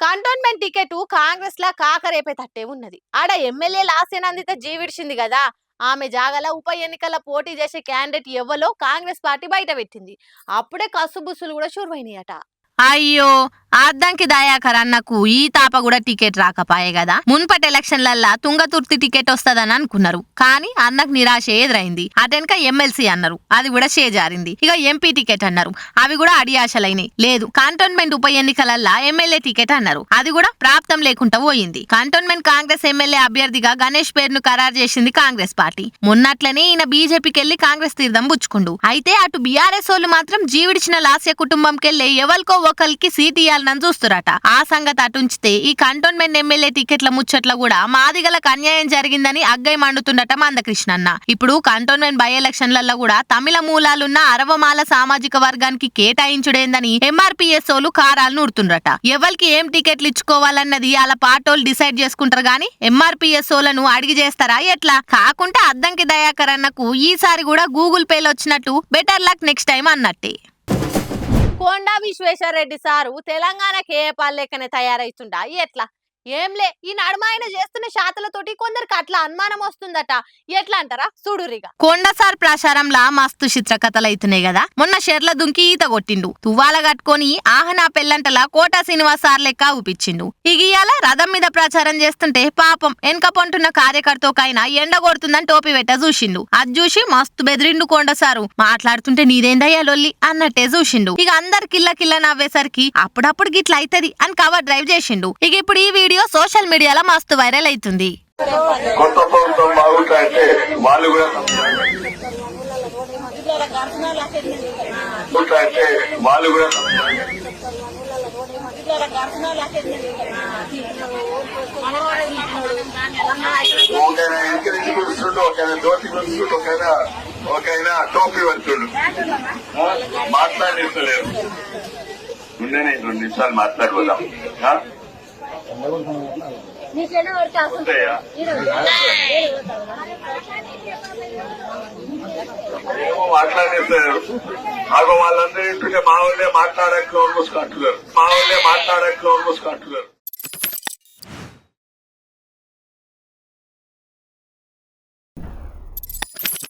Cantonment ticket Congress లా కాకరేపే తట్టే ఉన్నది. ఆడ MLA Lasya Nanditha జీవిడిచింది కదా. ఆమె జాగల ఉప ఎన్నికల పోటీ చేసే క్యాండిడేట్ ఎవ్వలో కాంగ్రెస్ పార్టీ బయట పెట్టింది. అప్పుడే కసుబుస్సులు కూడా షురువైనాయట. అయ్యో అద్దంకి దయాకర్ అన్నకు ఈ తాప కూడా టికెట్ రాకపాయే కదా. మున్పటి ఎలక్షన్లల్లా తుంగతుర్తి టికెట్ వస్తదని అనుకున్నారు, కానీ అన్నకు నిరాశ ఎదురైంది. అటెనక ఎమ్మెల్సీ అన్నారు, అది కూడా షేజారింది. ఇక ఎంపీ టికెట్ అన్నారు, అవి కూడా అడియాశలైనాయి. లేదు కంటోన్మెంట్ ఉప ఎన్నికలల్లా ఎమ్మెల్యే టికెట్ అన్నారు, అది కూడా ప్రాప్తం లేకుండా పోయింది. కంటోన్మెంట్ కాంగ్రెస్ ఎమ్మెల్యే అభ్యర్థిగా గణేష్ పేరును ఖరారు చేసింది కాంగ్రెస్ పార్టీ. మొన్నట్లనే ఈయన బీజేపీకి వెళ్లి కాంగ్రెస్ తీర్థం పుచ్చుకుండు. అయితే అటు బీఆర్ఎస్ వాళ్ళు మాత్రం జీవిడిచిన లాస్య కుటుంబంకెళ్లే ఎవరికో ఒకరికి సీట్ ఇయ్యాలని చూస్తురట. ఆ సంగతి అటుంచితే ఈ కంటోన్మెంట్ ఎమ్మెల్యే టికెట్ల ముచ్చట్ల కూడా మాదిగలకు అన్యాయం జరిగిందని అగ్గై మండుతుండట మందకృష్ణన్న. ఇప్పుడు కంటోన్మెంట్ బై ఎలక్షన్లలో కూడా తమిళ మూలాలున్న అరవమాల సామాజిక వర్గానికి కేటాయించుడేందని ఎంఆర్పీఎస్ వాళ్ళు కారాలు నూరుతుండ్రట. ఎవరికి ఏం టికెట్లు ఇచ్చుకోవాలన్నది అలా పాటోలు డిసైడ్ చేసుకుంటారు గాని ఎంఆర్పీఎస్ వాళ్ళను అడిగి చేస్తారా ఎట్లా? కాకుంటే అద్దంకి దయాకర్ అన్నకు ఈసారి కూడా గూగుల్ పేలు వచ్చినట్టు బెటర్ లక్ నెక్స్ట్ టైం అన్నట్టే. కొండా విశ్వేశ్వర రెడ్డి సారు తెలంగాణకి ఏ పాలెక్కనే తయారైతుండా ఎట్లా? ఏంలే, ఈ నడుమ ఆయన చేస్తున్న శాతలతోటి కొందరికి అట్లా అనుమానం వస్తుందట. ఎట్లా అంటారా చూడురిగా. కొండసార్ ప్రచారంలా మస్తు చిత్రకథలు అవుతున్నాయి కదా. మొన్న షెర్ల దుంకి ఈత కొట్టిండు, తువ్వాల కట్టుకొని ఆహనా పెళ్ళంటలా కోటా శ్రీనివాస్ సార్ లెక్క ఊపిచ్చిండు. ఇగియాల రథం మీద ప్రచారం చేస్తుంటే పాపం వెనక పొంటున్న కార్యకర్తకైనా ఎండ కొడుతుందని టోపీ పెట్ట చూసిండు. అది చూసి మస్తు బెదిరిండు కొండసారు. మాట్లాడుతుంటే నీదేందయ్యా లొల్లి అన్నట్టే చూసిండు. ఇక అందరు కిల్ల కిల్ల నవ్వేసరికి అప్పుడప్పుడు గిట్ల అవుతుంది అని కవర్ డ్రైవ్ చేసిండు. ఇక ఇప్పుడు ఈ వీడియో సోషల్ మీడియాలో మస్తు వైరల్ అవుతుంది. కొత్త ప్రభుత్వం బాగుంటాయంటే వాళ్ళు కూడా ఒకైనా ఎంకరేజ్ పిలుస్తుండు, ఒకైనా దోతి పిలుస్తుండు, ఒకైనా టోపీ వంచుండు. మాట్లాడిస్తలేరు. ఉండేనే 2 నిమిషాలు మాట్లాడిపోదాం. ఏమో మాట్లాడేస్తారు. వాళ్ళందరూ ఇంటుంటే మా వాళ్ళే మాట్లాడక నోరు మూసుకుంటున్నారు.